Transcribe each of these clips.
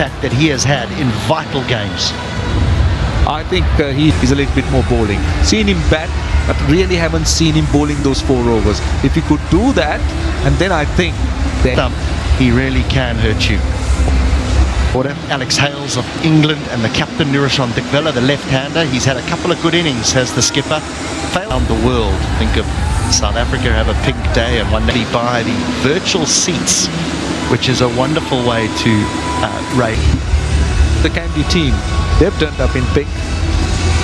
impact that he has had in vital games. I think he's a little bit more bowling. Seen him bat, but really haven't seen him bowling those 4 overs. If he could do that, and then I think that he really can hurt you. Alex Hales of England and the captain Nurishon Dikvella, the left-hander. He's had a couple of good innings as the skipper. Failed around the world. Think of South Africa have a pink day and one day buy the virtual seats, which is a wonderful way to rate. The Candy team, they've turned up in pink.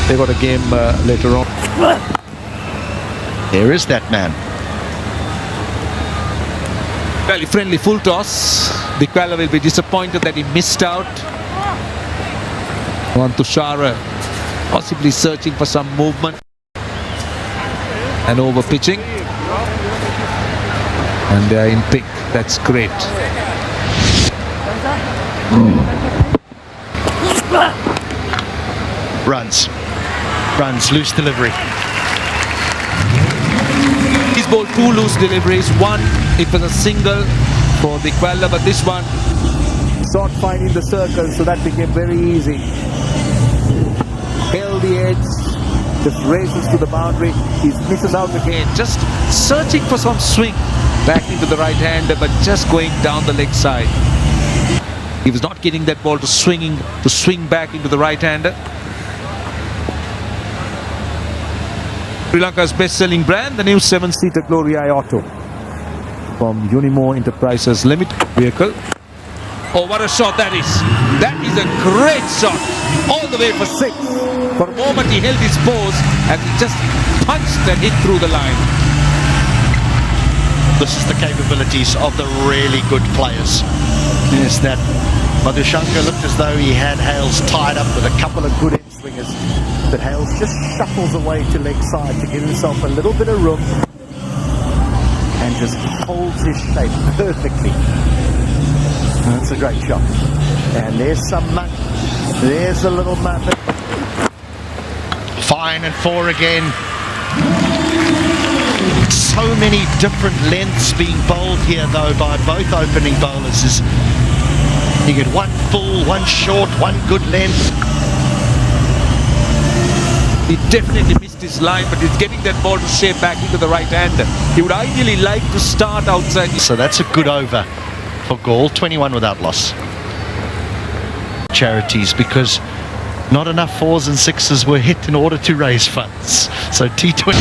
They got a game later on. There is that man. Fairly friendly full toss. Dikvella will be disappointed that he missed out. On Tushara, possibly searching for some movement. And over pitching. And they are in pink. That's great. Runs, loose delivery. He's bowled 2 loose deliveries. One, it was a single for Dikvella, but this one sought finding the circle, so that became very easy. Held the edge, just races to the boundary. He misses out again, just searching for some swing back into the right hander, but just going down the leg side. He was not getting that ball to swing back into the right hander. Sri Lanka's best-selling brand, the new 7-seater Gloria Auto from Unimo Enterprises Limited vehicle. Oh, what a shot that is! That is a great shot, all the way for 6. For a moment he held his pose and he just punched and hit through the line. This is the capabilities of the really good players. Yes, that Madhushanka looked as though he had Hales tied up with a couple of good in-swingers. But Hales just shuffles away to leg side to give himself a little bit of room and just holds his shape perfectly. That's a great shot. And there's some muck. There's a little muck. Fine and 4 again. So many different lengths being bowled here though by both opening bowlers. You get one full, one short, one good length. He definitely missed his line, but he's getting that ball to shape back into the right hander. He would ideally like to start outside. So that's a good over for Galle, 21 without loss. Charities, because not enough 4s and 6s were hit in order to raise funds. So T20.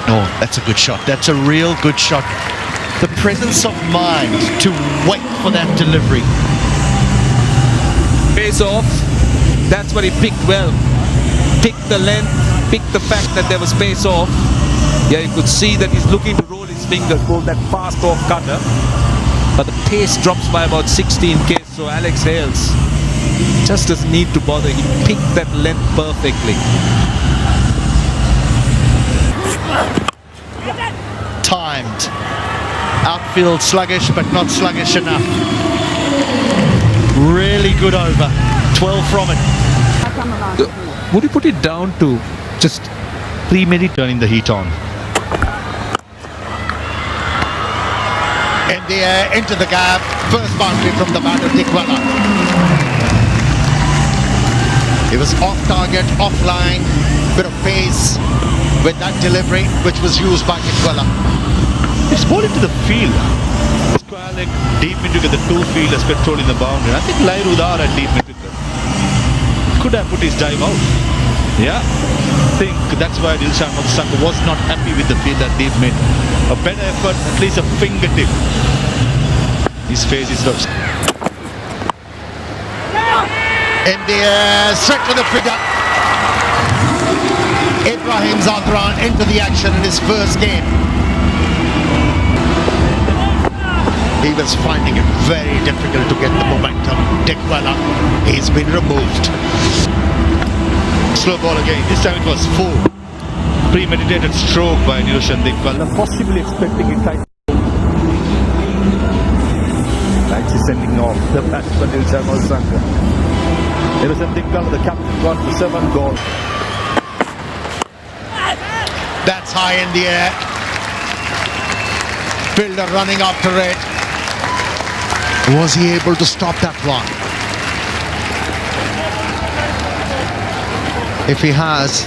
Oh, that's a good shot. That's a real good shot. The presence of mind to wait for that delivery. Face off, that's what he picked well. Picked the length, picked the fact that there was space off. Yeah, you could see that he's looking to roll his fingers, roll that fast off cutter. But the pace drops by about 16 k's, so Alex Hales just doesn't need to bother. He picked that length perfectly. Timed. Outfield sluggish, but not sluggish enough. Really good over. 12 from it. Would you put it down to just premeditate turning the heat on? In the air, into the gap. First boundary from the batter, Dikvella. It was off target, offline, bit of pace with that delivery, which was used by Dikvella. It's ball into the field. Square deep into the 2 fielders controlling the boundary. I think Lai Rudar had deep into the. Could have put his dive out. Yeah. I think that's why Dilshan Madhushanka was not happy with the field that deep mid. A better effort, at least a fingertip. His face is up. In the air, straight to the figure. Ibrahim Zadran into the action in his first game. He was finding it very difficult to get the momentum. Dikvella, he's been removed. Slow ball again. This time it was 4. Premeditated stroke by Nurishon Dikvella. possibly expecting it tight. Actually sending off the batsman Dilshan Madhushanka. Nurishon Dikvella, the captain, got the 7th goal. That's high in the air. Fielder running after it. Was he able to stop that one? If he has,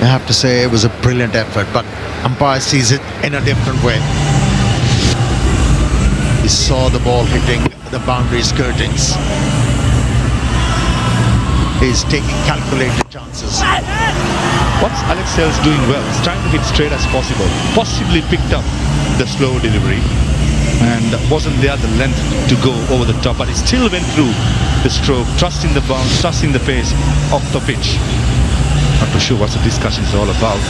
I have to say it was a brilliant effort, but umpire sees it in a different way. He saw the ball hitting the boundary skirtings. He's taking calculated chances. What's Alex Hales doing well? He's trying to hit straight as possible. Possibly picked up the slow delivery and wasn't there the length to go over the top, but he still went through the stroke, trusting the bounce, trusting the pace of the pitch. Not too sure what the discussion is all about.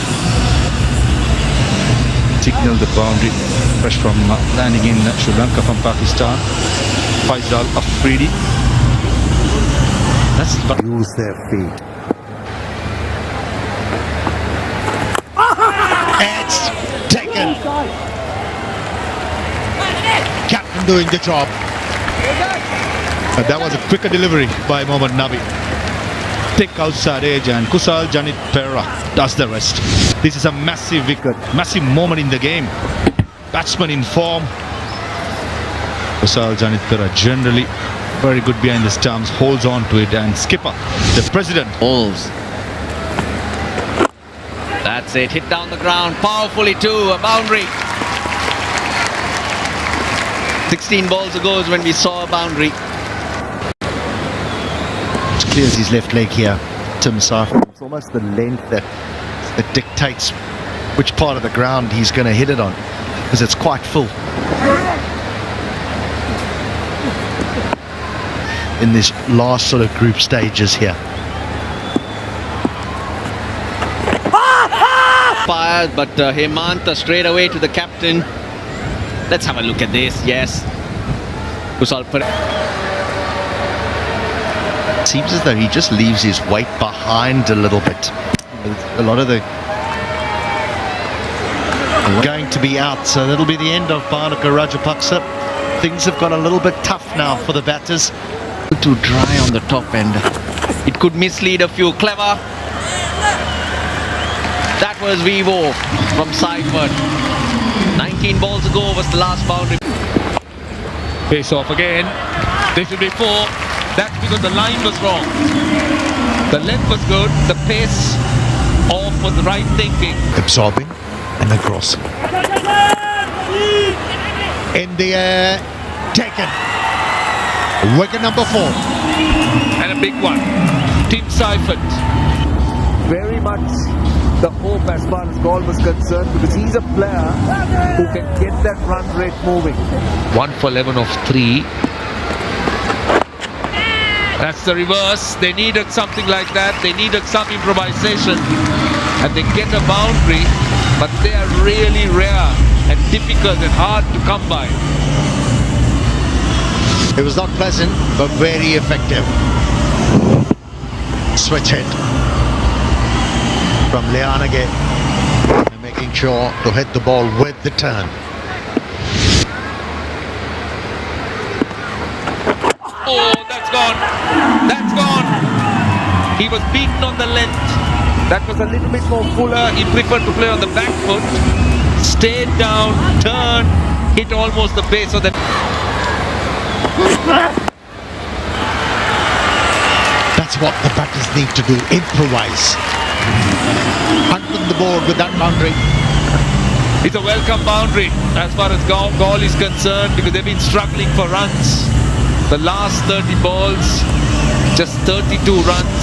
Signal the boundary. Fresh from landing in Sri Lanka from Pakistan. Faisal Afridi. That's Use their feet. It's taken. Captain doing the job. that was a quicker delivery by Mohammad Nabi. Thick outside edge and Kusal Janit Pereira does the rest. This is a massive wicket, massive moment in the game. Batsman in form. Kusal Janit Pereira generally very good behind the stumps, holds on to it, and skipper, the president. Balls. That's it, hit down the ground powerfully too, a boundary. 16 balls ago is when we saw a boundary. Clears his left leg here, Tim Saifman. It's almost the length that dictates which part of the ground he's going to hit it on, because it's quite full. In this last sort of group stages here. Fired, but Hemant straight away to the captain. Let's have a look at this. Yes. Kusal Pereira. Seems as though he just leaves his weight behind a little bit. A lot of the going to be out, so that'll be the end of Bhanuka Rajapaksa. Things have got a little bit tough now for the batters. Too dry on the top end. It could mislead a few. Clever. That was Vivo from Seifert. 19 balls ago was the last boundary. Face off again. There should be 4. That's because the line was wrong. The length was good. The pace off was the right thinking. Absorbing and across. In the air. Taken. Wicket number 4. And a big one. Team Seifert. Very much the hope as far as Galle was concerned, because he's a player who can get that run rate moving. 1 for 11 of 3. That's the reverse. They needed something like that. They needed some improvisation. And they get a boundary, but they are really rare and difficult and hard to come by. It was not pleasant, but very effective. Switch hit from Lianage, making sure to hit the ball with the turn. Oh, that's gone. That's gone. He was beaten on the length. That was a little bit more fuller. He preferred to play on the back foot. Stayed down, turned, hit almost the base of the... That's what the batters need to do, improvise. Hunting the board with that boundary. It's a welcome boundary as far as Galle is concerned, because they've been struggling for runs. The last 30 balls, just 32 runs.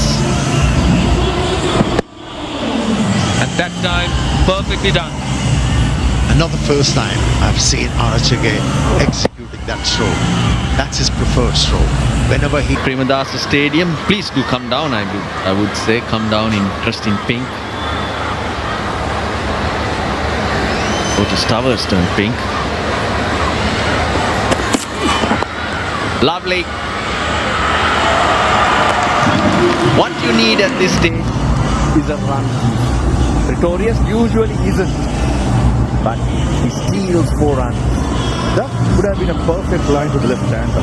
And that time, perfectly done. Another first time I've seen Arachage executing that stroke. That's his preferred stroke. Whenever he... Premadasa Stadium, please do come down. I would say come down in dressed in pink. Otis Towers turned pink. Lovely. What you need at this stage Is a run. Pretorius usually isn't, but he steals 4 runs. That would have been a perfect line to the left-hander.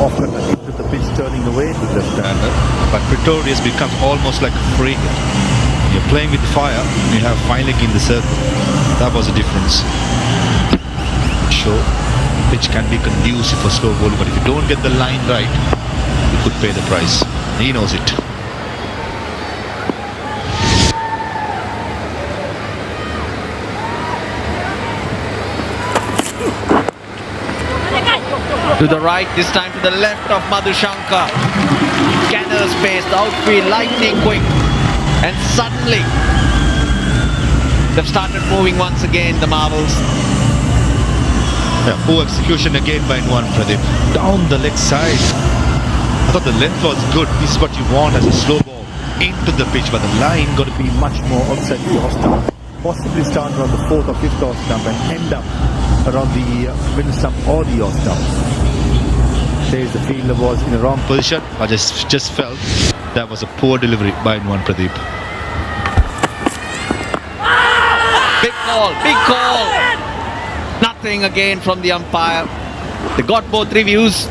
Often into the pitch, turning away to the left-hander. But Pretorius becomes almost like a free hit. You're playing with fire, you have fine leg in the circle. That was the difference. show pitch can be conducive for slow bowling, but if you don't get the line right, you could pay the price. He knows it. To the right, this time to the left of Madhushankar. Galle space, the outfield lightning quick. And suddenly, they've started moving once again, the Marvels. Yeah, poor execution again by Nuwan Pradeep. Down the leg side. I thought the length was good. This is what you want as a slow ball. Into the pitch, but the line got to be Much more outside the off stump. Possibly start around the 4th or 5th off stump and end up around the middle stump or the off stump. Says the fielder was in the wrong position. I just felt that was a poor delivery by Nuwan Pradeep. Big call. Nothing again from the umpire. They got both reviews.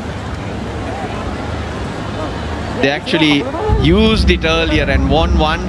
They actually used it earlier and won one.